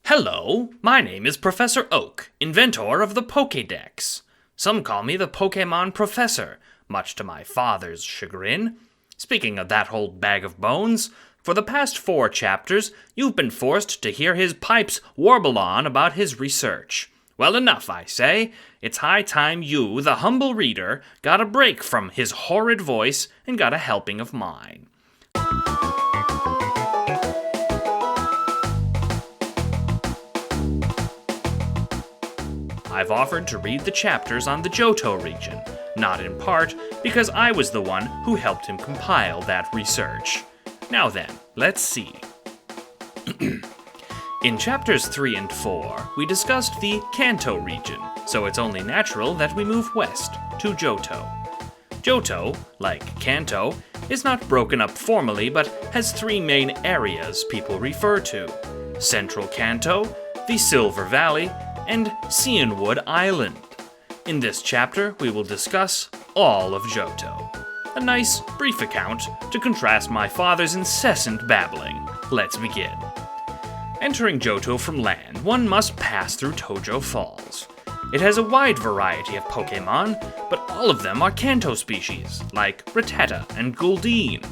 Hello, my name is Professor Oak, inventor of the Pokédex. Some call me the Pokémon Professor, much to my father's chagrin. Speaking of that old bag of bones, for the past 4 chapters, you've been forced to hear his pipes warble on about his research. Well, enough, I say. It's high time you, the humble reader, got a break from his horrid voice and got a helping of mine. I've offered to read the chapters on the Johto region, not in part because I was the one who helped him compile that research. Now then, let's see. In chapters 3 and 4, we discussed the Kanto region, so it's only natural that we move west to Johto. Johto, like Kanto, is not broken up formally but has 3 main areas people refer to: Central Kanto, the Silver Valley, and Cianwood Island. In this chapter, we will discuss all of Johto. A nice, brief account to contrast my father's incessant babbling. Let's begin. Entering Johto from land, one must pass through Tojo Falls. It has a wide variety of Pokémon, but all of them are Kanto species, like Rattata and Gouldine.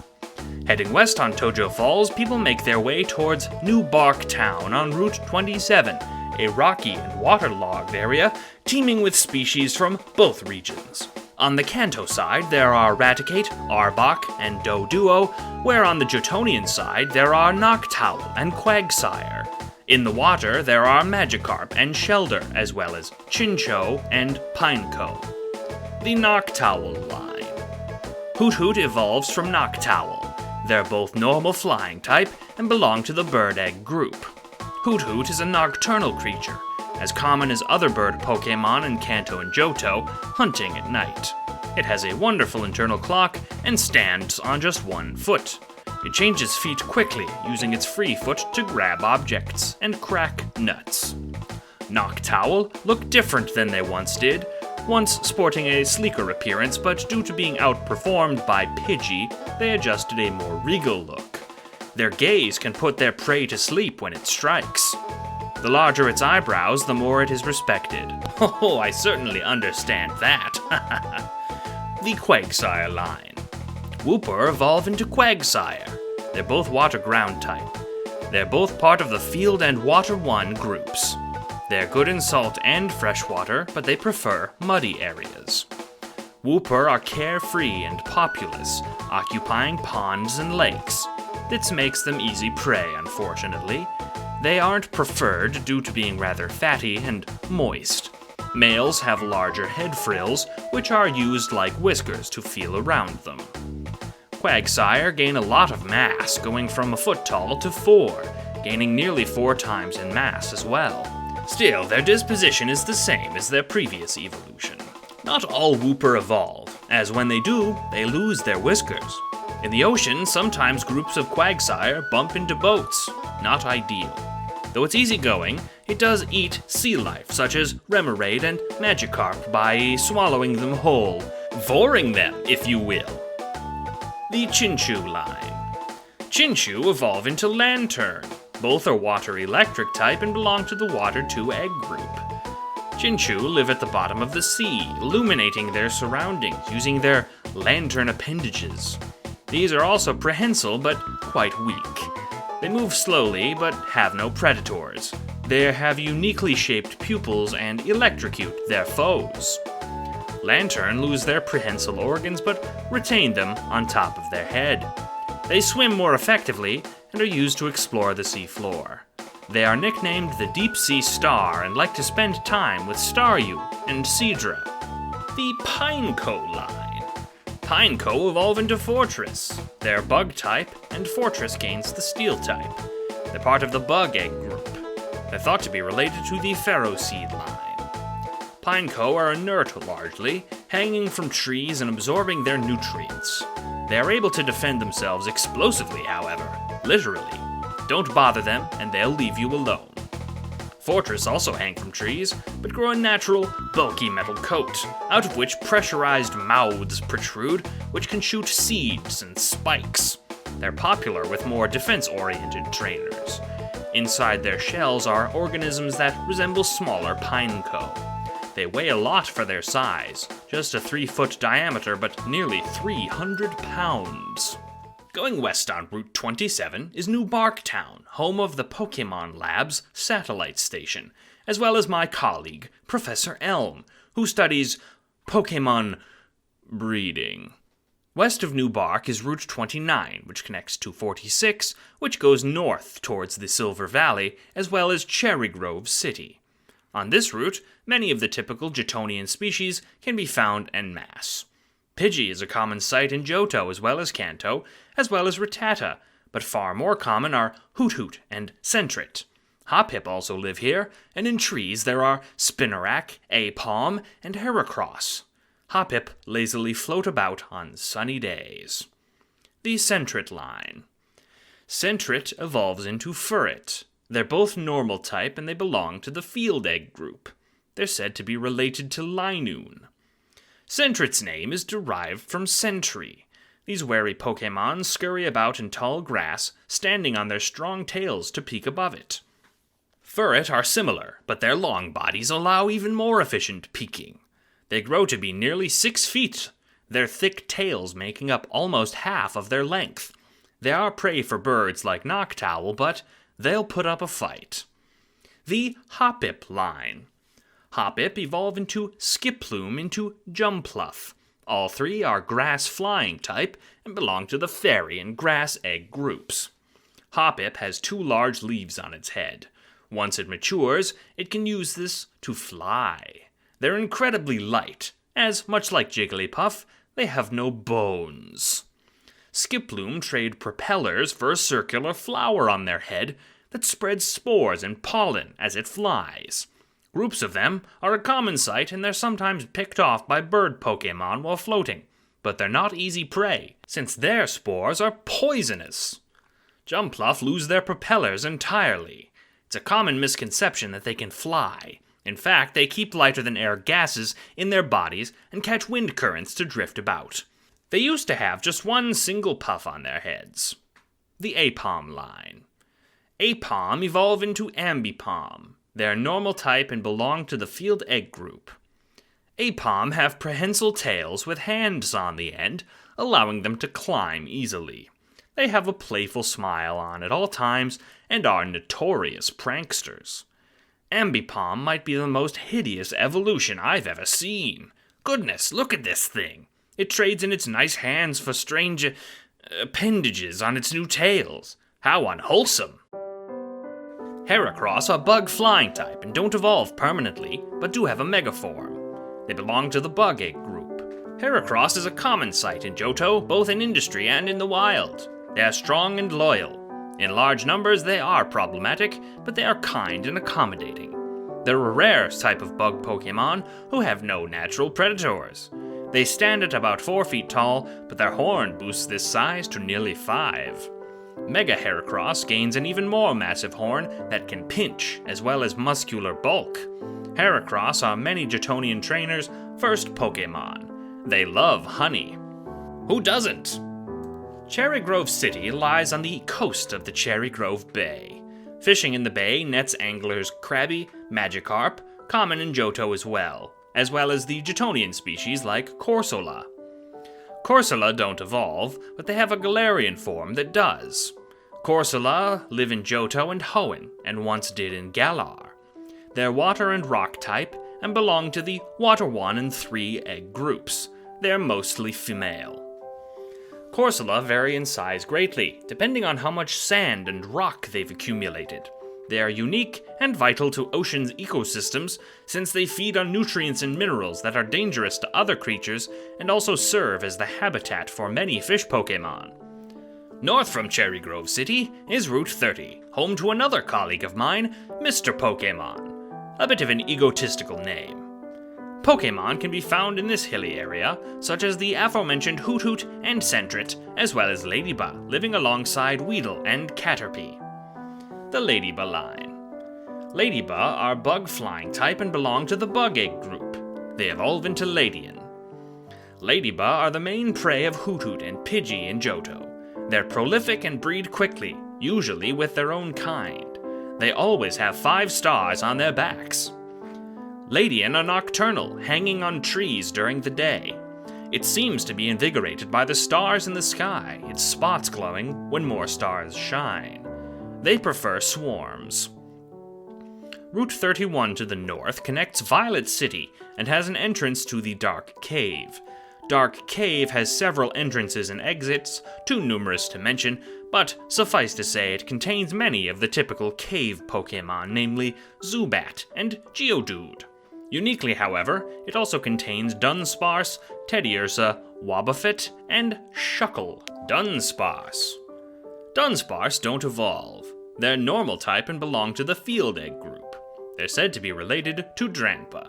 Heading west on Tojo Falls, people make their way towards New Bark Town on Route 27, a rocky and waterlogged area teeming with species from both regions. On the Kanto side, there are Raticate, Arbok, and Doduo, where on the Johtonian side, there are Noctowl and Quagsire. In the water, there are Magikarp and Shelder, as well as Chinchou and Pineco. The Noctowl line. Hoot Hoot evolves from Noctowl. They're both normal flying type and belong to the bird egg group. Hoot Hoot is a nocturnal creature, as common as other bird Pokémon in Kanto and Johto, hunting at night. It has a wonderful internal clock and stands on just 1 foot. It changes feet quickly, using its free foot to grab objects and crack nuts. Noctowl look different than they once did, once sporting a sleeker appearance, but due to being outperformed by Pidgey, they adjusted a more regal look. Their gaze can put their prey to sleep when it strikes. The larger its eyebrows, the more it is respected. Oh, I certainly understand that. The Quagsire line. Wooper evolve into Quagsire. They're both water-ground type. They're both part of the Field and Water 1 groups. They're good in salt and freshwater, but they prefer muddy areas. Wooper are carefree and populous, occupying ponds and lakes. This makes them easy prey, unfortunately. They aren't preferred due to being rather fatty and moist. Males have larger head frills, which are used like whiskers to feel around them. Quagsire gain a lot of mass, going from a foot tall to 4, gaining nearly 4 times in mass as well. Still, their disposition is the same as their previous evolution. Not all Wooper evolve, as when they do, they lose their whiskers. In the ocean, sometimes groups of Quagsire bump into boats. Not ideal. Though it's easygoing, it does eat sea life, such as Remoraid and Magikarp, by swallowing them whole, voring them, if you will. The Chinchou line. Chinchou evolve into Lantern. Both are water-electric type and belong to the Water 2 egg group. Chinchou live at the bottom of the sea, illuminating their surroundings using their lantern appendages. These are also prehensile, but quite weak. They move slowly, but have no predators. They have uniquely shaped pupils and electrocute their foes. Lantern lose their prehensile organs, but retain them on top of their head. They swim more effectively and are used to explore the seafloor. They are nicknamed the Deep Sea Star and like to spend time with Staryu and Seadra. The Pineco line. Pineco evolve into Fortress. They're bug type, and Fortress gains the steel type. They're part of the bug egg group. They're thought to be related to the Ferroseed line. Pineco are inert largely, hanging from trees and absorbing their nutrients. They are able to defend themselves explosively, however, literally. Don't bother them, and they'll leave you alone. Fortress also hang from trees, but grow a natural, bulky metal coat, out of which pressurized mouths protrude, which can shoot seeds and spikes. They're popular with more defense-oriented trainers. Inside their shells are organisms that resemble smaller pineco. They weigh a lot for their size, just a 3-foot diameter but nearly 300 pounds. Going west on Route 27 is New Barktown, home of the Pokemon Lab's satellite station, as well as my colleague, Professor Elm, who studies Pokemon breeding. West of New Bark is Route 29, which connects to 46, which goes north towards the Silver Valley, as well as Cherry Grove City. On this route, many of the typical Johtonian species can be found en masse. Pidgey is a common sight in Johto as well as Kanto, as well as Rattata, but far more common are Hoothoot and Sentret. Hoppip also live here, and in trees there are Spinarak, Apalm, and Heracross. Hoppip lazily float about on sunny days. The Sentret line. Sentret evolves into Furret. They're both normal type and they belong to the field egg group. They're said to be related to Linoon. Sentret's name is derived from sentry. These wary Pokemon scurry about in tall grass, standing on their strong tails to peek above it. Furret are similar, but their long bodies allow even more efficient peeking. They grow to be nearly 6 feet, their thick tails making up almost half of their length. They are prey for birds like Noctowl, but they'll put up a fight. The Hoppip line. Hoppip evolve into Skiploom into Jumpluff. All three are grass-flying type and belong to the fairy and grass egg groups. Hoppip has 2 large leaves on its head. Once it matures, it can use this to fly. They're incredibly light, as, much like Jigglypuff, they have no bones. Skiploom trade propellers for a circular flower on their head that spreads spores and pollen as it flies. Groups of them are a common sight and they're sometimes picked off by bird Pokemon while floating, but they're not easy prey, since their spores are poisonous. Jumpluff lose their propellers entirely. It's a common misconception that they can fly. In fact, they keep lighter-than-air gases in their bodies and catch wind currents to drift about. They used to have just one single puff on their heads. The Apalm line. Apalm evolve into Ambipom. They are normal type and belong to the field egg group. Apalm have prehensile tails with hands on the end, allowing them to climb easily. They have a playful smile on at all times and are notorious pranksters. Ambipom might be the most hideous evolution I've ever seen. Goodness, look at this thing. It trades in its nice hands for strange appendages on its new tails. How unwholesome. Heracross are bug flying type and don't evolve permanently, but do have a megaform. They belong to the bug egg group. Heracross is a common sight in Johto, both in industry and in the wild. They are strong and loyal. In large numbers they are problematic, but they are kind and accommodating. They're a rare type of bug Pokemon who have no natural predators. They stand at about 4 feet tall, but their horn boosts this size to nearly 5. Mega Heracross gains an even more massive horn that can pinch, as well as muscular bulk. Heracross are many Johtonian trainers' first Pokemon. They love honey. Who doesn't? Cherry Grove City lies on the coast of the Cherry Grove Bay. Fishing in the bay nets anglers crabby, Magikarp, common in Johto as well as the Johtonian species like Corsola. Corsola don't evolve, but they have a Galarian form that does. Corsola live in Johto and Hoenn, and once did in Galar. They're water and rock type, and belong to the Water 1 and 3 egg groups. They're mostly female. Corsola vary in size greatly, depending on how much sand and rock they've accumulated. They are unique and vital to ocean's ecosystems, since they feed on nutrients and minerals that are dangerous to other creatures and also serve as the habitat for many fish Pokemon. North from Cherry Grove City is Route 30, home to another colleague of mine, Mr. Pokemon. A bit of an egotistical name. Pokemon can be found in this hilly area, such as the aforementioned Hoothoot and Sentret, as well as Ladybug, living alongside Weedle and Caterpie. The Ladybug line. Ladybug are bug flying type and belong to the bug egg group. They evolve into Ladian. Ladybug are the main prey of Hoothoot and Pidgey in Johto. They're prolific and breed quickly, usually with their own kind. They always have 5 stars on their backs. Ladian are nocturnal, hanging on trees during the day. It seems to be invigorated by the stars in the sky, its spots glowing when more stars shine. They prefer swarms. Route 31 to the north connects Violet City and has an entrance to the Dark Cave. Dark Cave has several entrances and exits, too numerous to mention, but suffice to say it contains many of the typical cave Pokémon, namely Zubat and Geodude. Uniquely, however, it also contains Dunsparce, Teddiursa, Wobbuffet, and Shuckle. Dunsparce don't evolve. They're normal type and belong to the Field Egg group. They're said to be related to Dranpa.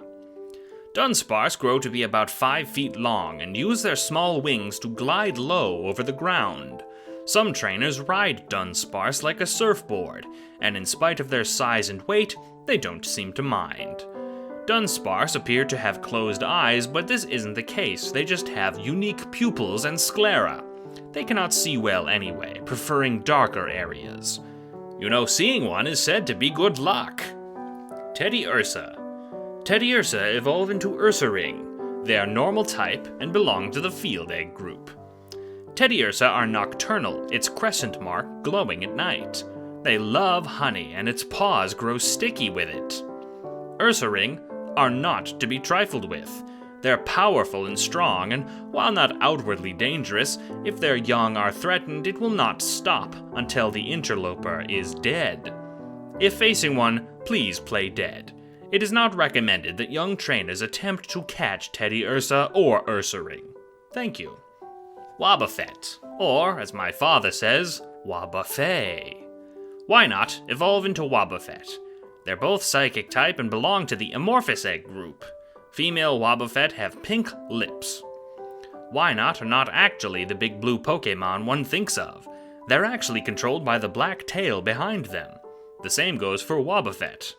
Dunsparce grow to be about 5 feet long and use their small wings to glide low over the ground. Some trainers ride Dunsparce like a surfboard, and in spite of their size and weight, they don't seem to mind. Dunsparce appear to have closed eyes, but this isn't the case. They just have unique pupils and sclera. They cannot see well anyway, preferring darker areas. You know, seeing one is said to be good luck. Teddiursa evolve into Ursaring. They are normal type and belong to the Field Egg group. Teddiursa are nocturnal, its crescent mark glowing at night. They love honey, and its paws grow sticky with it. Ursaring are not to be trifled with. They're powerful and strong, and while not outwardly dangerous, if their young are threatened, it will not stop until the interloper is dead. If facing one, please play dead. It is not recommended that young trainers attempt to catch Teddiursa or Ursaring. Thank you. Wobbuffet, or as my father says, Wobbuffet. Why not evolve into Wobbuffet? They're both psychic type and belong to the Amorphous Egg group. Female Wobbuffet have pink lips. Why not are not actually the big blue Pokémon one thinks of. They're actually controlled by the black tail behind them. The same goes for Wobbuffet.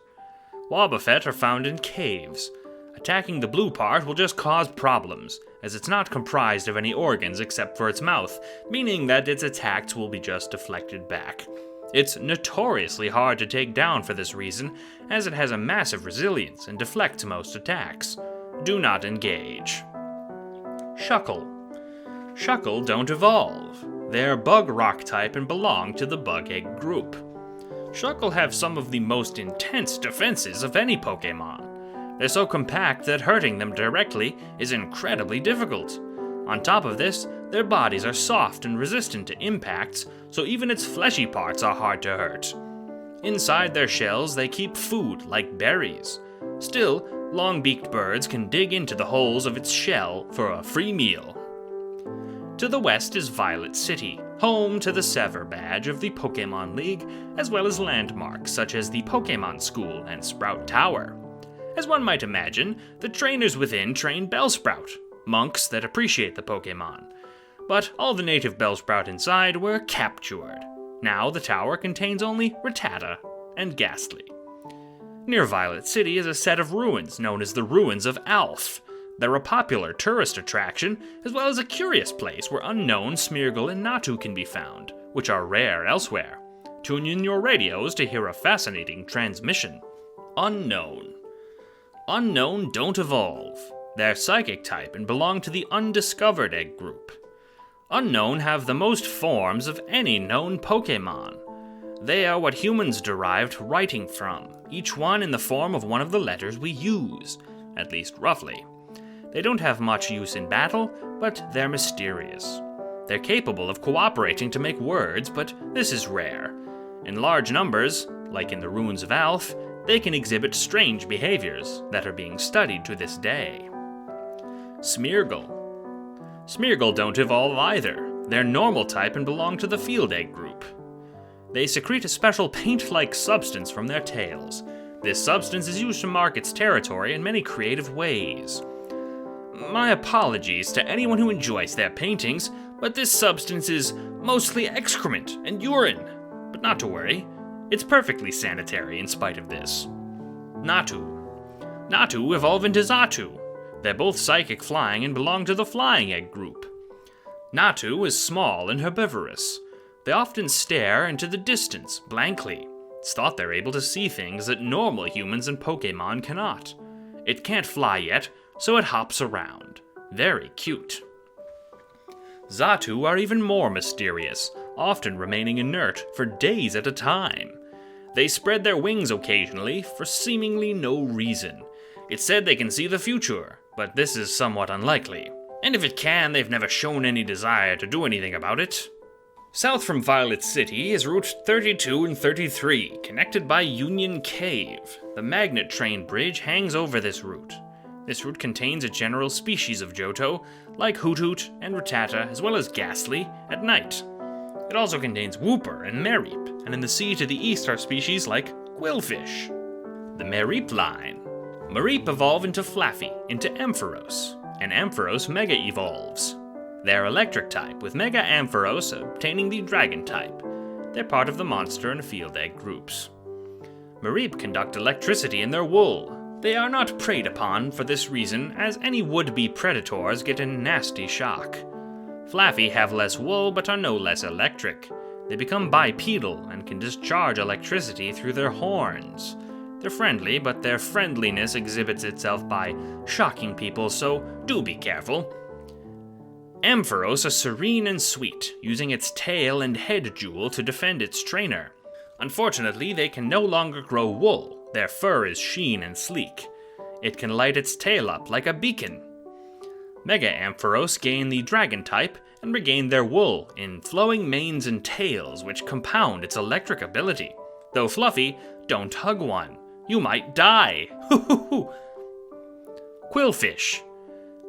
Wobbuffet are found in caves. Attacking the blue part will just cause problems, as it's not comprised of any organs except for its mouth, meaning that its attacks will be just deflected back. It's notoriously hard to take down for this reason, as it has a massive resilience and deflects most attacks. Do not engage. Shuckle don't evolve. They're bug rock type and belong to the bug egg group. Shuckle have some of the most intense defenses of any Pokémon. They're so compact that hurting them directly is incredibly difficult. On top of this, their bodies are soft and resistant to impacts, so even its fleshy parts are hard to hurt. Inside their shells, they keep food, like berries. Still, long-beaked birds can dig into the holes of its shell for a free meal. To the west is Violet City, home to the Sever badge of the Pokémon League, as well as landmarks such as the Pokémon School and Sprout Tower. As one might imagine, the trainers within train Bellsprout, monks that appreciate the Pokémon. But all the native Bellsprout inside were captured. Now the tower contains only Rattata and Ghastly. Near Violet City is a set of ruins known as the Ruins of Alph. They're a popular tourist attraction, as well as a curious place where unknown Smeargle and Natu can be found, which are rare elsewhere. Tune in your radios to hear a fascinating transmission. Unknown don't evolve. They're psychic type and belong to the Undiscovered Egg group. Unknown have the most forms of any known Pokémon. They are what humans derived writing from, each one in the form of one of the letters we use, at least roughly. They don't have much use in battle, but they're mysterious. They're capable of cooperating to make words, but this is rare. In large numbers, like in the Ruins of Alph, they can exhibit strange behaviors that are being studied to this day. Smeargle don't evolve either. They're normal type and belong to the Field Egg group. They secrete a special paint-like substance from their tails. This substance is used to mark its territory in many creative ways. My apologies to anyone who enjoys their paintings, but this substance is mostly excrement and urine. But not to worry, it's perfectly sanitary in spite of this. Natu evolve into Xatu. They're both psychic flying and belong to the Flying Egg group. Natu is small and herbivorous. They often stare into the distance, blankly. It's thought they're able to see things that normal humans and Pokémon cannot. It can't fly yet, so it hops around. Very cute. Xatu are even more mysterious, often remaining inert for days at a time. They spread their wings occasionally for seemingly no reason. It's said they can see the future, but this is somewhat unlikely. And if it can, they've never shown any desire to do anything about it. South from Violet City is Route 32 and 33, connected by Union Cave. The magnet train bridge hangs over this route. This route contains a general species of Johto, like Hoothoot and Rattata, as well as Ghastly, at night. It also contains Wooper and Mareep, and in the sea to the east are species like Quillfish. The Mareep line. Mareep evolve into Flaffy, into Ampharos, and Ampharos Mega evolves. They're electric type, with Mega Ampharos obtaining the dragon type. They're part of the monster and field egg groups. Mareep conduct electricity in their wool. They are not preyed upon for this reason, as any would-be predators get a nasty shock. Flaffy have less wool but are no less electric. They become bipedal and can discharge electricity through their horns. They're friendly, but their friendliness exhibits itself by shocking people, so do be careful. Ampharos are serene and sweet, using its tail and head jewel to defend its trainer. Unfortunately, they can no longer grow wool. Their fur is sheen and sleek. It can light its tail up like a beacon. Mega Ampharos gain the dragon type and regain their wool in flowing manes and tails, which compound its electric ability. Though Fluffy, don't hug one. You might die. Quillfish.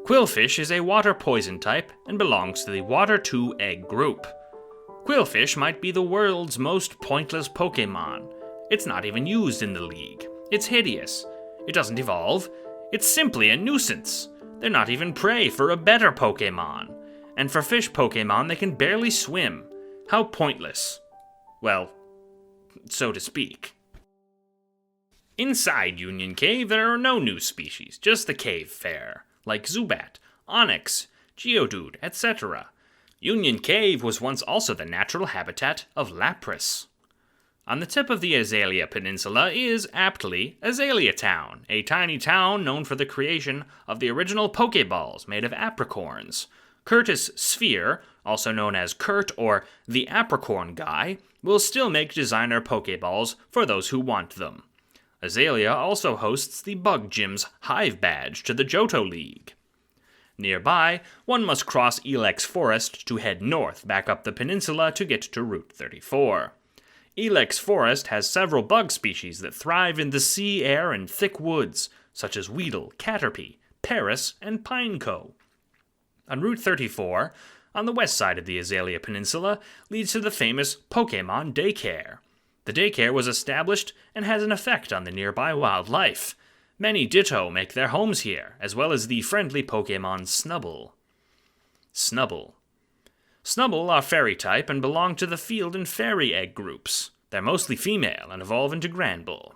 Quillfish is a water poison type and belongs to the Water 2 egg group. Quillfish might be the world's most pointless Pokémon. It's not even used in the league. It's hideous. It doesn't evolve. It's simply a nuisance. They're not even prey for a better Pokémon. And for fish Pokémon, they can barely swim. How pointless. Well, so to speak. Inside Union Cave, there are no new species, just the cave fare, like Zubat, Onyx, Geodude, etc. Union Cave was once also the natural habitat of Lapras. On the tip of the Azalea Peninsula is, aptly, Azalea Town, a tiny town known for the creation of the original Pokeballs made of apricorns. Curtis Sphere, also known as Kurt or the Apricorn Guy, will still make designer Pokeballs for those who want them. Azalea also hosts the Bug Gym's Hive Badge to the Johto League. Nearby, one must cross Elex Forest to head north back up the peninsula to get to Route 34. Elex Forest has several bug species that thrive in the sea air and thick woods, such as Weedle, Caterpie, Paris, and Pineco. On Route 34, on the west side of the Azalea Peninsula, leads to the famous Pokémon Daycare. The daycare was established and has an effect on the nearby wildlife. Many Ditto make their homes here, as well as the friendly Pokémon Snubbull. Snubbull are fairy type and belong to the field and fairy egg groups. They're mostly female and evolve into Granbull.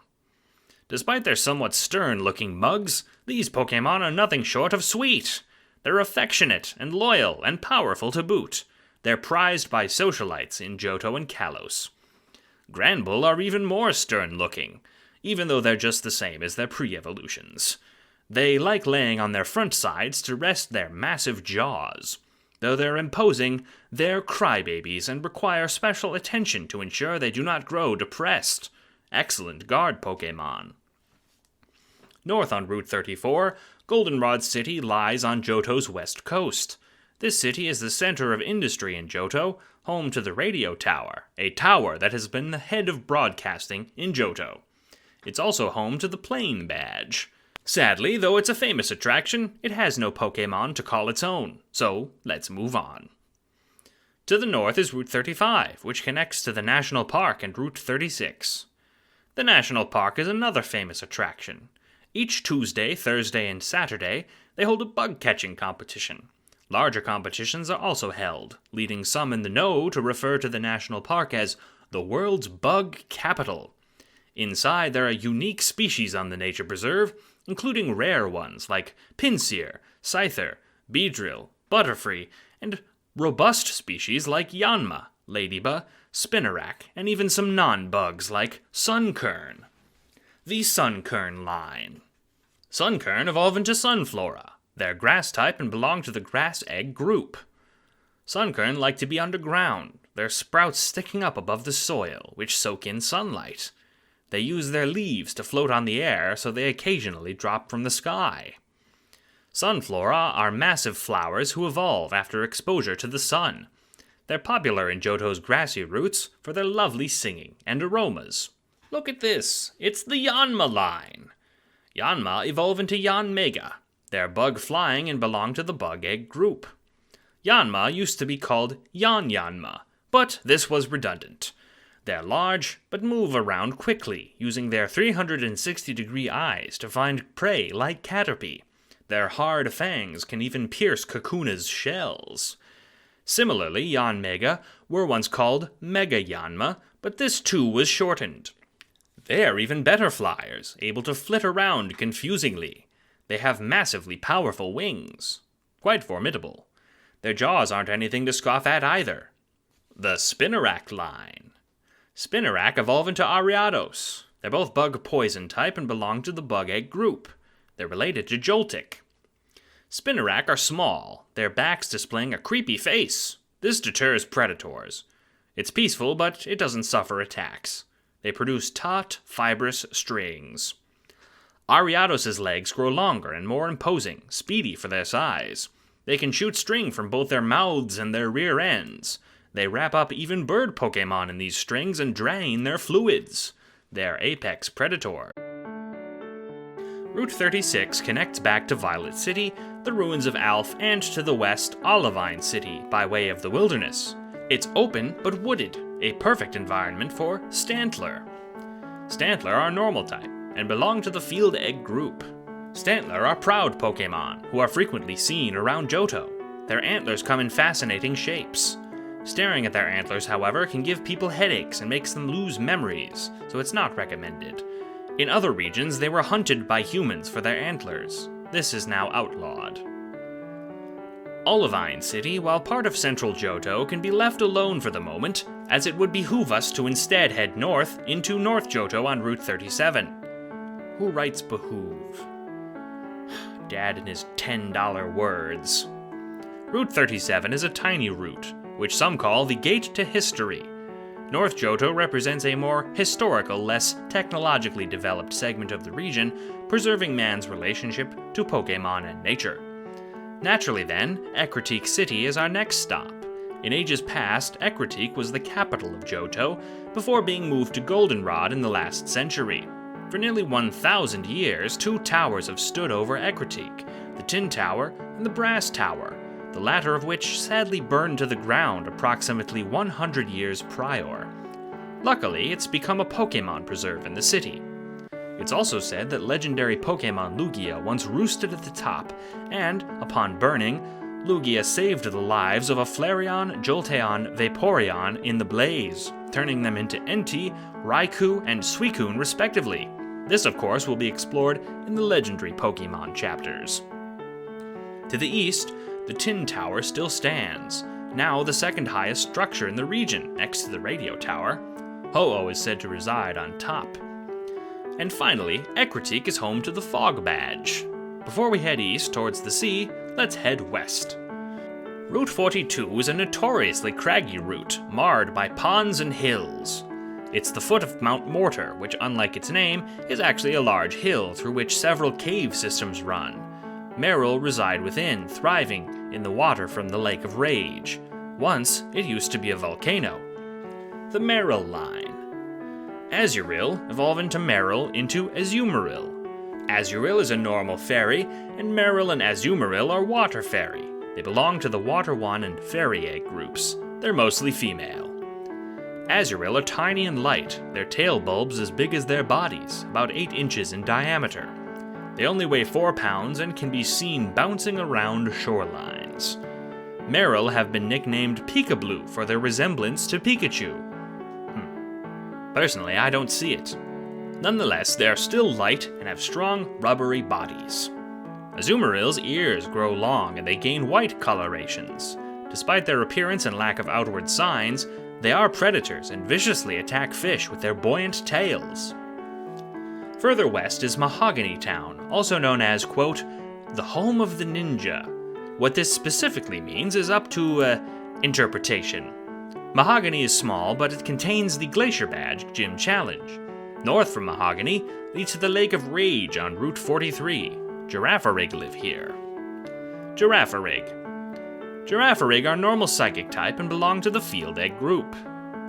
Despite their somewhat stern-looking mugs, these Pokémon are nothing short of sweet. They're affectionate and loyal and powerful to boot. They're prized by socialites in Johto and Kalos. Granbull are even more stern-looking, even though they're just the same as their pre-evolutions. They like laying on their front sides to rest their massive jaws. Though they're imposing, they're crybabies and require special attention to ensure they do not grow depressed. Excellent guard Pokémon. North on Route 34, Goldenrod City lies on Johto's west coast. This city is the center of industry in Johto, home to the radio tower, a tower that has been the head of broadcasting in Johto. It's also home to the Plane Badge. Sadly, though it's a famous attraction, it has no Pokémon to call its own, so let's move on. To the north is Route 35, which connects to the National Park and Route 36. The National Park is another famous attraction. Each Tuesday, Thursday, and Saturday, they hold a bug-catching competition. Larger competitions are also held, leading some in the know to refer to the National Park as the world's bug capital. Inside, there are unique species on the nature preserve, including rare ones like Pinsir, Scyther, Beedrill, Butterfree, and robust species like Yanma, Ladybug, spinnerack, and even some non-bugs like sunkern. The sunkern line. Sunkern evolve into sunflora. They're grass type and belong to the grass egg group. Sunkern like to be underground, their sprouts sticking up above the soil, which soak in sunlight. They use their leaves to float on the air, so they occasionally drop from the sky. Sunflora are massive flowers who evolve after exposure to the sun. They're popular in Johto's grassy roots for their lovely singing and aromas. Look at this, it's the Yanma line. Yanma evolve into Yanmega. They're bug flying and belong to the bug egg group. Yanma used to be called Yanma, but this was redundant. They're large, but move around quickly, using their 360-degree eyes to find prey like Caterpie. Their hard fangs can even pierce Kakuna's shells. Similarly, Yanmega were once called Mega Yanma, but this too was shortened. They're even better flyers, able to flit around confusingly. They have massively powerful wings. Quite formidable. Their jaws aren't anything to scoff at either. The Spinnerack line. Spinnerack evolve into Ariados. They're both bug poison type and belong to the bug egg group. They're related to Joltik. Spinnerack are small, their backs displaying a creepy face. This deters predators. It's peaceful, but it doesn't suffer attacks. They produce taut, fibrous strings. Ariados' legs grow longer and more imposing, speedy for their size. They can shoot string from both their mouths and their rear ends. They wrap up even bird Pokémon in these strings and drain their fluids. They're apex predator. Route 36 connects back to Violet City, the ruins of Alph, and to the west, Olivine City, by way of the wilderness. It's open but wooded, a perfect environment for Stantler. Stantler are normal type, and belong to the field egg group. Stantler are proud Pokémon, who are frequently seen around Johto. Their antlers come in fascinating shapes. Staring at their antlers, however, can give people headaches and makes them lose memories, so it's not recommended. In other regions, they were hunted by humans for their antlers. This is now outlawed. Olivine City, while part of central Johto, can be left alone for the moment, as it would behoove us to instead head north into North Johto on Route 37. Who writes behoove? Dad and his $10 words. Route 37 is a tiny route, which some call the Gate to History. North Johto represents a more historical, less technologically developed segment of the region, preserving man's relationship to Pokémon and nature. Naturally then, Ecruteak City is our next stop. In ages past, Ecruteak was the capital of Johto, before being moved to Goldenrod in the last century. For nearly 1,000 years, two towers have stood over Ecruteak, the Tin Tower and the Brass Tower, the latter of which sadly burned to the ground approximately 100 years prior. Luckily, it's become a Pokémon preserve in the city. It's also said that legendary Pokémon Lugia once roosted at the top, and, upon burning, Lugia saved the lives of a Flareon, Jolteon, Vaporeon in the blaze, turning them into Entei, Raikou, and Suicune respectively. This, of course, will be explored in the legendary Pokémon chapters. To the east, the Tin Tower still stands, now the second highest structure in the region, next to the radio tower. Ho-Oh is said to reside on top. And finally, Ecruteak is home to the Fog Badge. Before we head east towards the sea, let's head west. Route 42 is a notoriously craggy route, marred by ponds and hills. It's the foot of Mount Mortar, which, unlike its name, is actually a large hill through which several cave systems run. Meryl reside within, thriving in the water from the Lake of Rage. Once, it used to be a volcano. The Meryl line. Azurill evolve into Meryl into Azumarill. Azurill is a normal fairy, and Meryl and Azumarill are water fairy. They belong to the Water One and Fairy Egg groups. They're mostly female. Azurill are tiny and light, their tail bulbs as big as their bodies, about 8 inches in diameter. They only weigh 4 pounds and can be seen bouncing around shorelines. Meryl have been nicknamed Peekaboo for their resemblance to Pikachu. Personally, I don't see it. Nonetheless, they are still light and have strong, rubbery bodies. Azumarill's ears grow long and they gain white colorations. Despite their appearance and lack of outward signs, They are predators and viciously attack fish with their buoyant tails. Further west is Mahogany Town, also known as, quote, the home of the ninja. What this specifically means is up to, interpretation. Mahogany is small, but it contains the Glacier Badge Gym Challenge. North from Mahogany leads to the Lake of Rage on Route 43. Giraffarig live here. Giraffarig. Giraffarig are normal psychic type and belong to the Field Egg group.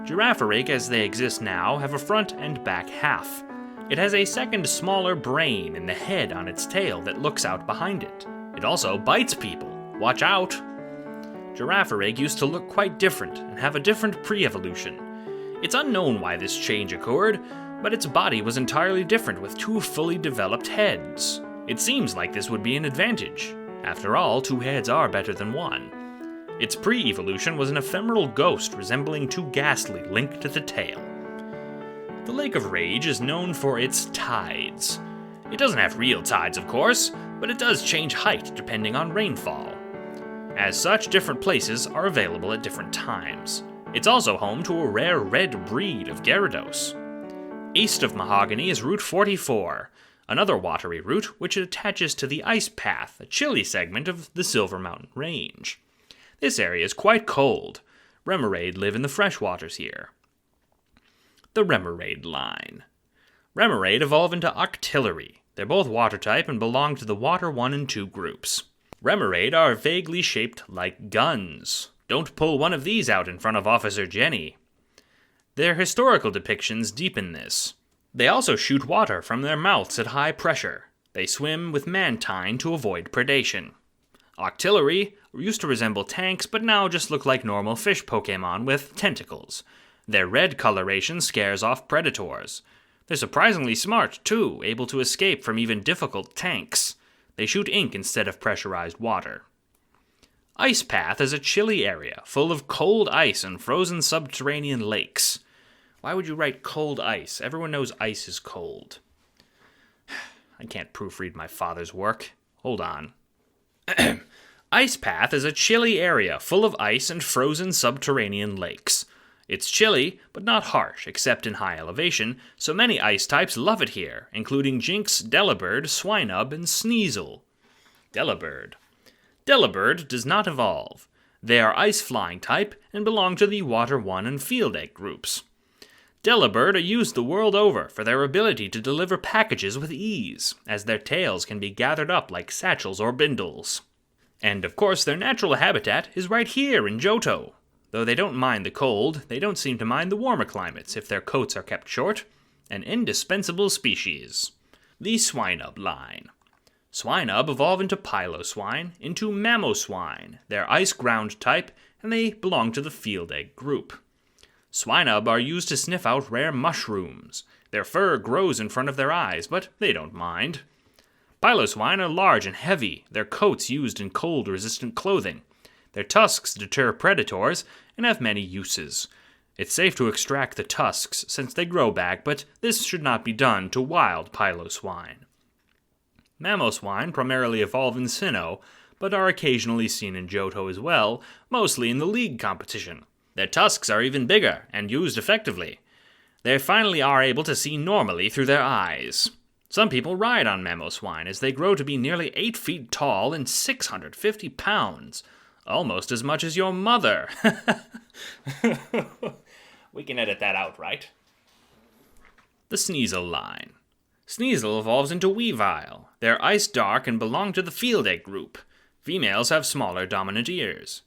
Giraffarig, as they exist now, have a front and back half. It has a second smaller brain in the head on its tail that looks out behind it. It also bites people. Watch out! Giraffarig used to look quite different and have a different pre-evolution. It's unknown why this change occurred, but its body was entirely different with two fully developed heads. It seems like this would be an advantage. After all, two heads are better than one. Its pre-evolution was an ephemeral ghost resembling two ghastly linked to the tail. The Lake of Rage is known for its tides. It doesn't have real tides, of course, but it does change height depending on rainfall. As such, different places are available at different times. It's also home to a rare red breed of Gyarados. East of Mahogany is Route 44, another watery route which attaches to the Ice Path, a chilly segment of the Silver Mountain Range. This area is quite cold. Remoraid live in the freshwaters here. The Remoraid line. Remoraid evolve into Octillery. They're both water type and belong to the Water 1 and 2 groups. Remoraid are vaguely shaped like guns. Don't pull one of these out in front of Officer Jenny. Their historical depictions deepen this. They also shoot water from their mouths at high pressure. They swim with mantine to avoid predation. Octillery used to resemble tanks, but now just look like normal fish Pokémon with tentacles. Their red coloration scares off predators. They're surprisingly smart, too, able to escape from even difficult tanks. They shoot ink instead of pressurized water. Ice Path is a chilly area, full of cold ice and frozen subterranean lakes. Why would you write cold ice? Everyone knows ice is cold. I can't proofread my father's work. Hold on. Ice Path is a chilly area, full of ice and frozen subterranean lakes. It's chilly, but not harsh, except in high elevation, so many ice types love it here, including Jinx, Delibird, Swinub, and Sneasel. Delibird. Delibird does not evolve. They are ice-flying type and belong to the Water 1 and Field Egg groups. Delibird are used the world over for their ability to deliver packages with ease, as their tails can be gathered up like satchels or bindles. And of course their natural habitat is right here in Johto. Though they don't mind the cold, they don't seem to mind the warmer climates if their coats are kept short. An indispensable species. The Swinub line. Swinub evolve into Piloswine, into Mamoswine. They're ice-ground type, and they belong to the Field Egg group. Swinub are used to sniff out rare mushrooms. Their fur grows in front of their eyes, but they don't mind. Piloswine are large and heavy, their coats used in cold-resistant clothing. Their tusks deter predators and have many uses. It's safe to extract the tusks since they grow back, but this should not be done to wild Piloswine. Mamoswine primarily evolve in Sinnoh, but are occasionally seen in Johto as well, mostly in the league competition. Their tusks are even bigger and used effectively. They finally are able to see normally through their eyes. Some people ride on Mamoswine as they grow to be nearly 8 feet tall and 650 pounds. Almost as much as your mother. We can edit that out, right? The Sneasel line. Sneasel evolves into Weavile. They're ice dark and belong to the Field Egg group. Females have smaller dominant ears.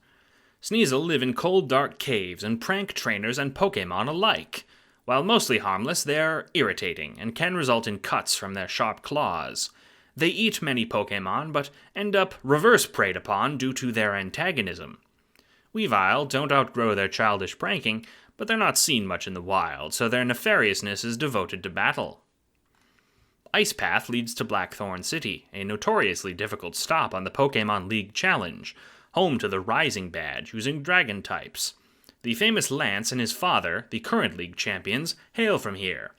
Sneasel live in cold dark caves and prank trainers and Pokémon alike. While mostly harmless, they're irritating and can result in cuts from their sharp claws. They eat many Pokémon, but end up reverse preyed upon due to their antagonism. Weavile don't outgrow their childish pranking, but they're not seen much in the wild, so their nefariousness is devoted to battle. Ice Path leads to Blackthorn City, a notoriously difficult stop on the Pokémon League Challenge, home to the Rising Badge using dragon types. The famous Lance and his father, the current league champions, hail from here.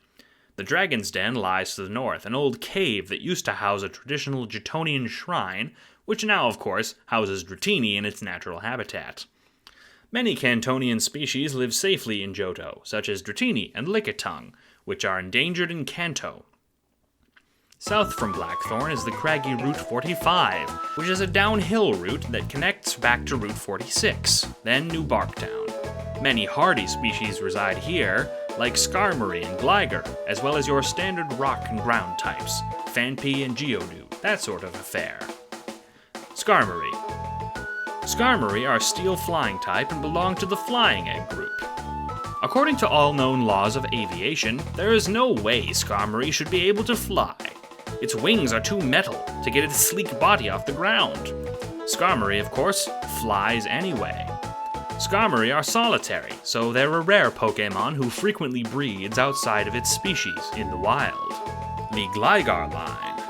The Dragon's Den lies to the north, an old cave that used to house a traditional Johtonian shrine, which now, of course, houses Dratini in its natural habitat. Many Cantonian species live safely in Johto, such as Dratini and Lickitung, which are endangered in Kanto. South from Blackthorn is the craggy Route 45, which is a downhill route that connects back to Route 46, then New Barktown. Many hardy species reside here, like Skarmory and Gligar, as well as your standard rock and ground types, Phanpy and Geodude, that sort of affair. Skarmory. Skarmory are steel flying type and belong to the Flying Egg group. According to all known laws of aviation, there is no way Skarmory should be able to fly. Its wings are too metal to get its sleek body off the ground. Skarmory, of course, flies anyway. Skarmory are solitary, so they're a rare Pokémon who frequently breeds outside of its species in the wild. The Gligar line.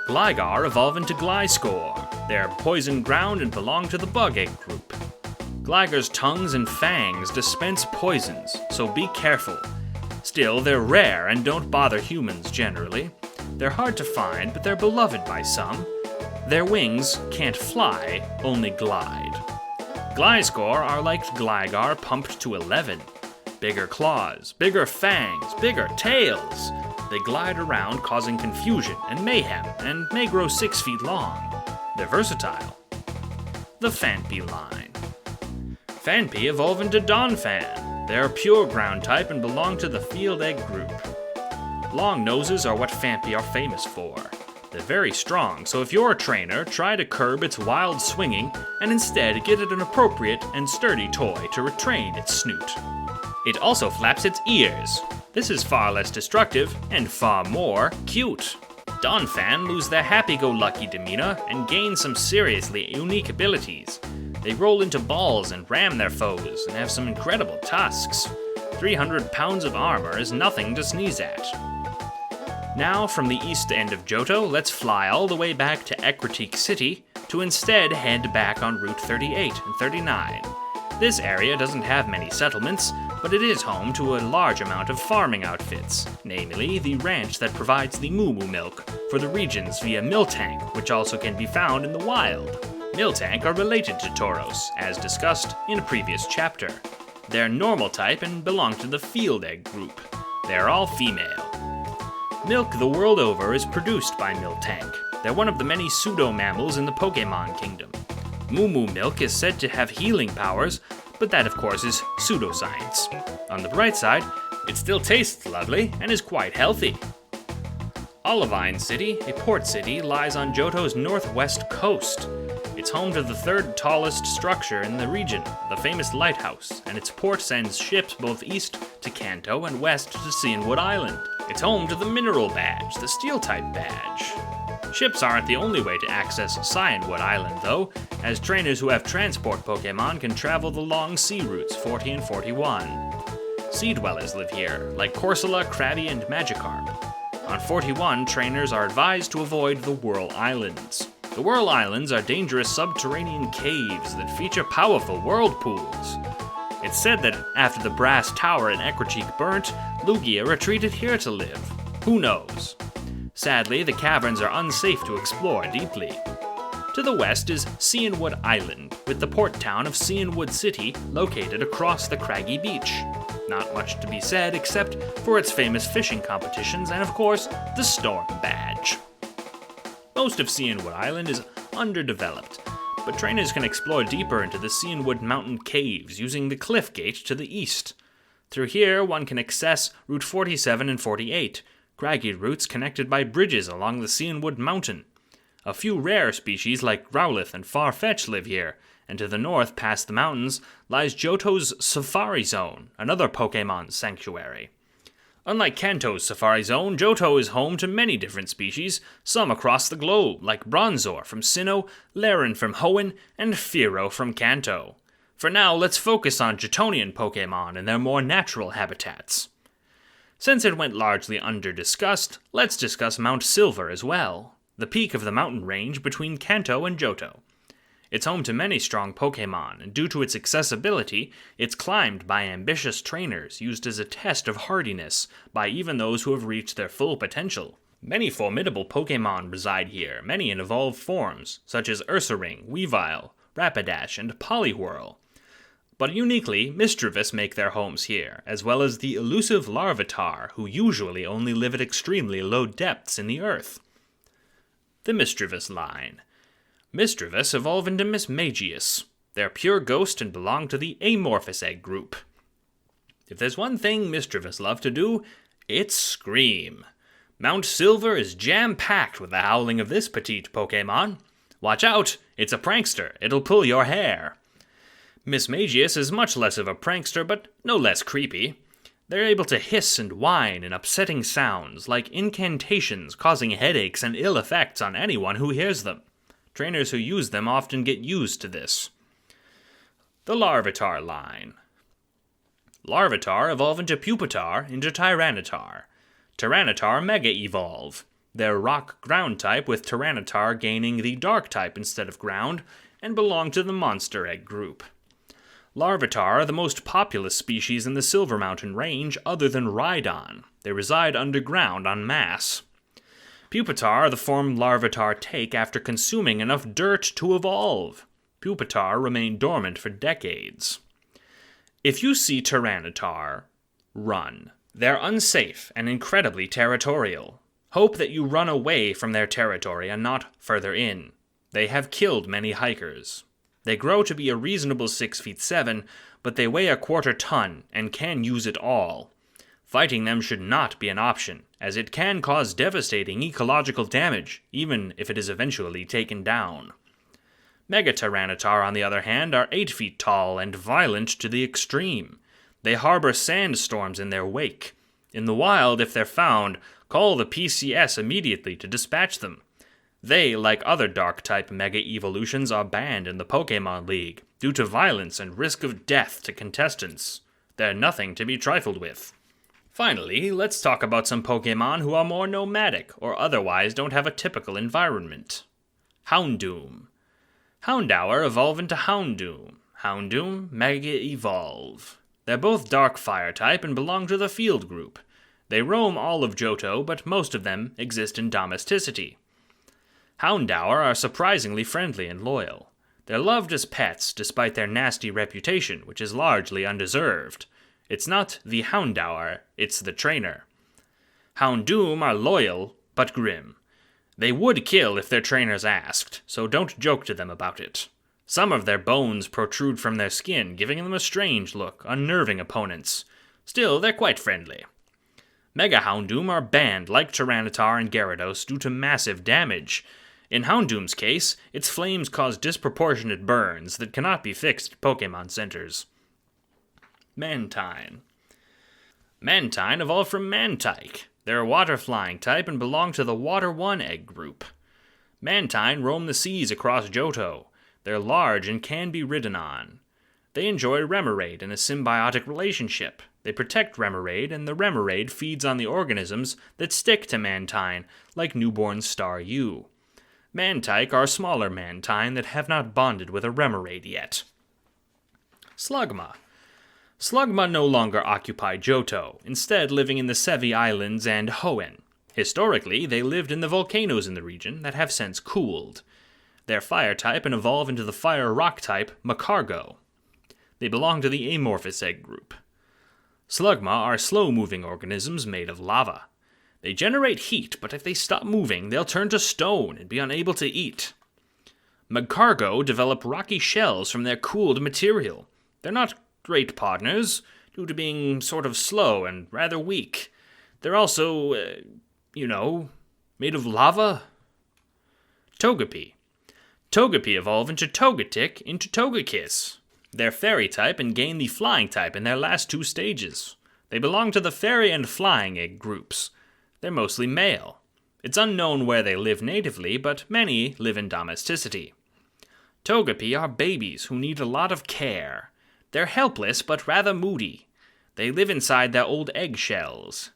Gligar evolve into Gliscor. They're poison ground and belong to the Bug Egg group. Gligar's tongues and fangs dispense poisons, so be careful. Still, they're rare and don't bother humans generally. They're hard to find, but they're beloved by some. Their wings can't fly, only glide. Gliscor are like Gligar pumped to 11. Bigger claws, bigger fangs, bigger tails. They glide around causing confusion and mayhem, and may grow 6 feet long. They're versatile. The Phanpy line. Phanpy evolve into Donphan. They're pure ground type and belong to the Field Egg group. Long noses are what Phanpy are famous for. They're very strong, so if you're a trainer, try to curb its wild swinging and instead get it an appropriate and sturdy toy to retrain its snoot. It also flaps its ears. This is far less destructive and far more cute. Donphan lose their happy-go-lucky demeanor and gain some seriously unique abilities. They roll into balls and ram their foes and have some incredible tusks. 300 pounds of armor is nothing to sneeze at. Now, from the east end of Johto, let's fly all the way back to Olivine City to instead head back on Route 38 and 39. This area doesn't have many settlements, but it is home to a large amount of farming outfits, namely the ranch that provides the Moo Moo milk for the regions via Miltank, which also can be found in the wild. Miltank are related to Tauros, as discussed in a previous chapter. They're normal type and belong to the Field Egg group. They're all female. Milk the world over is produced by Miltank. They're one of the many pseudo-mammals in the Pokémon kingdom. Moo Moo milk is said to have healing powers, but that of course is pseudoscience. On the bright side, it still tastes lovely and is quite healthy. Olivine City, a port city, lies on Johto's northwest coast. It's home to the third tallest structure in the region, the famous lighthouse, and its port sends ships both east to Kanto and west to Cianwood Island. It's home to the Mineral Badge, the Steel-type badge. Ships aren't the only way to access Cianwood Island, though, as trainers who have transport Pokémon can travel the long sea routes 40 and 41. Sea dwellers live here, like Corsola, Krabby, and Magikarp. On 41, trainers are advised to avoid the Whirl Islands. The Whirl Islands are dangerous subterranean caves that feature powerful whirlpools. It's said that after the brass tower in Olivine burnt, Lugia retreated here to live. Who knows? Sadly, the caverns are unsafe to explore deeply. To the west is Cianwood Island, with the port town of Cianwood City located across the craggy beach. Not much to be said except for its famous fishing competitions and, of course, the Storm Badge. Most of Cianwood Island is underdeveloped, but trainers can explore deeper into the Cianwood Mountain Caves using the Cliff Gate to the east. Through here, one can access Route 47 and 48, craggy routes connected by bridges along the Cianwood Mountain. A few rare species like Growlithe and Farfetch live here, and to the north past the mountains lies Johto's Safari Zone, another Pokémon sanctuary. Unlike Kanto's Safari Zone, Johto is home to many different species, some across the globe, like Bronzor from Sinnoh, Laren from Hoenn, and Fearow from Kanto. For now, let's focus on Johtonian Pokémon and their more natural habitats. Since it went largely under-discussed, let's discuss Mount Silver as well, the peak of the mountain range between Kanto and Johto. It's home to many strong Pokémon, and due to its accessibility, it's climbed by ambitious trainers, used as a test of hardiness by even those who have reached their full potential. Many formidable Pokémon reside here, many in evolved forms, such as Ursaring, Weavile, Rapidash, and Poliwhirl. But uniquely, mischievous make their homes here, as well as the elusive Larvitar, who usually only live at extremely low depths in the earth. The mischievous line. Mischievous evolve into Mismagius. They're pure ghost and belong to the amorphous egg group. If there's one thing mischievous love to do, it's scream. Mount Silver is jam-packed with the howling of this petite Pokémon. Watch out, it's a prankster, it'll pull your hair. Mismagius is much less of a prankster, but no less creepy. They're able to hiss and whine in upsetting sounds, like incantations causing headaches and ill effects on anyone who hears them. Trainers who use them often get used to this. The Larvitar line. Larvitar evolve into Pupitar into Tyranitar. Tyranitar Mega Evolve. They're rock ground type, with Tyranitar gaining the dark type instead of ground, and belong to the monster egg group. Larvitar are the most populous species in the Silver Mountain range other than Rhydon. They reside underground en masse. Pupitar are the form Larvitar take after consuming enough dirt to evolve. Pupitar remain dormant for decades. If you see Tyranitar, run. They're unsafe and incredibly territorial. Hope that you run away from their territory and not further in. They have killed many hikers. They grow to be a reasonable 6'7", but they weigh a quarter ton and can use it all. Fighting them should not be an option, as it can cause devastating ecological damage, even if it is eventually taken down. Mega Tyranitar, on the other hand, are 8 feet tall and violent to the extreme. They harbor sandstorms in their wake. In the wild, if they're found, call the PCS immediately to dispatch them. They, like other Dark-type Mega Evolutions, are banned in the Pokémon League, due to violence and risk of death to contestants. They're nothing to be trifled with. Finally, let's talk about some Pokémon who are more nomadic, or otherwise don't have a typical environment. Houndoom. Houndour evolve into Houndoom. Houndoom Mega Evolve. They're both Dark Fire type and belong to the Field group. They roam all of Johto, but most of them exist in domesticity. Houndour are surprisingly friendly and loyal. They're loved as pets, despite their nasty reputation, which is largely undeserved. It's not the Houndour, it's the trainer. Houndoom are loyal, but grim. They would kill if their trainers asked, so don't joke to them about it. Some of their bones protrude from their skin, giving them a strange look, unnerving opponents. Still, they're quite friendly. Mega Houndoom are banned like Tyranitar and Gyarados due to massive damage. In Houndoom's case, its flames cause disproportionate burns that cannot be fixed at Pokémon centers. Mantine. Mantine evolved from Mantike. They're a water-flying type and belong to the Water 1 egg group. Mantine roam the seas across Johto. They're large and can be ridden on. They enjoy Remoraid in a symbiotic relationship. They protect Remoraid, and the Remoraid feeds on the organisms that stick to Mantine, like newborn Staryu. Mantike are smaller Mantine that have not bonded with a Remoraid yet. Slugma. Slugma no longer occupy Johto, instead living in the Sevi Islands and Hoenn. Historically, they lived in the volcanoes in the region that have since cooled. They're fire type and evolve into the fire rock type Macargo. They belong to the amorphous egg group. Slugma are slow-moving organisms made of lava. They generate heat, but if they stop moving, they'll turn to stone and be unable to eat. Macargo develop rocky shells from their cooled material. They're not great partners, due to being sort of slow and rather weak. They're also, made of lava. Togepi. Togepi evolve into Togetic into Togekiss. They're fairy type and gain the flying type in their last 2 stages. They belong to the fairy and flying egg groups. They're mostly male. It's unknown where they live natively, but many live in domesticity. Togepi are babies who need a lot of care. They're helpless but rather moody. They live inside their old eggshells.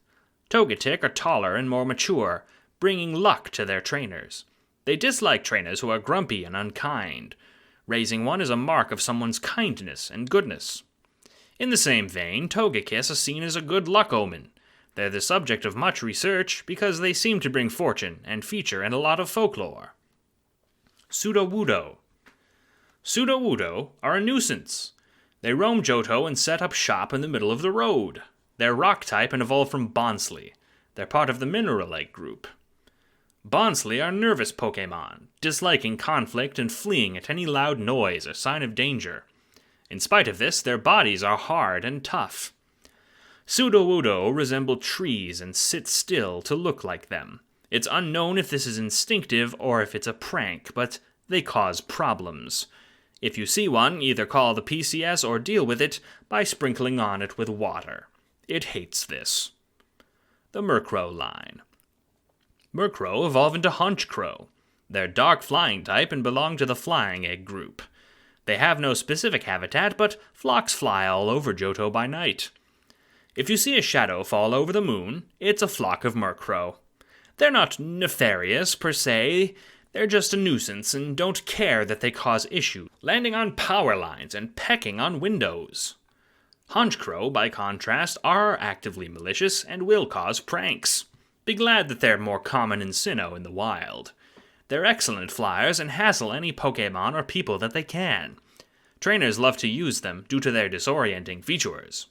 Togetic are taller and more mature, bringing luck to their trainers. They dislike trainers who are grumpy and unkind. Raising one is a mark of someone's kindness and goodness. In the same vein, Togekiss are seen as a good luck omen. They're the subject of much research because they seem to bring fortune and feature in a lot of folklore. Sudowoodo. Sudowoodo are a nuisance. They roam Johto and set up shop in the middle of the road. They're rock type and evolved from Bonsly. They're part of the Mineral-like group. Bonsly are nervous Pokémon, disliking conflict and fleeing at any loud noise or sign of danger. In spite of this, their bodies are hard and tough. Sudowoodo resemble trees and sit still to look like them. It's unknown if this is instinctive or if it's a prank, but they cause problems. If you see one, either call the PCS or deal with it by sprinkling on it with water. It hates this. The Murkrow line. Murkrow evolve into Honchkrow. They're dark flying type and belong to the flying egg group. They have no specific habitat, but flocks fly all over Johto by night. If you see a shadow fall over the moon, it's a flock of Murkrow. They're not nefarious per se, they're just a nuisance and don't care that they cause issues, landing on power lines and pecking on windows. Honchkrow, by contrast, are actively malicious and will cause pranks. Be glad that they're more common in Sinnoh in the wild. They're excellent flyers and hassle any Pokémon or people that they can. Trainers love to use them due to their disorienting features.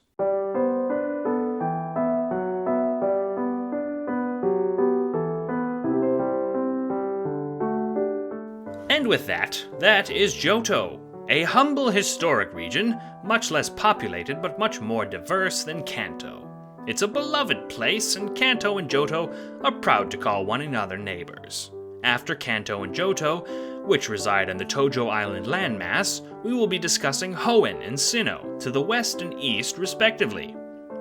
And with that is Johto, a humble historic region, much less populated but much more diverse than Kanto. It's a beloved place, and Kanto and Johto are proud to call one another neighbors. After Kanto and Johto, which reside on the Tojo Island landmass, we will be discussing Hoenn and Sinnoh to the west and east respectively.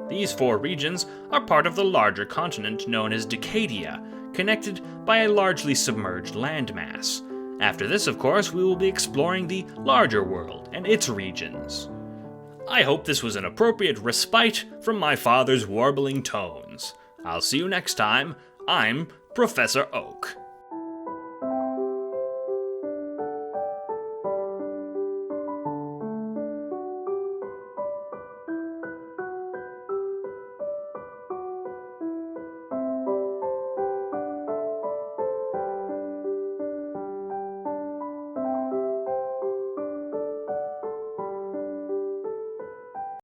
These four regions are part of the larger continent known as Decadia, connected by a largely submerged landmass. After this, of course, we will be exploring the larger world and its regions. I hope this was an appropriate respite from my father's warbling tones. I'll see you next time. I'm Professor Oak.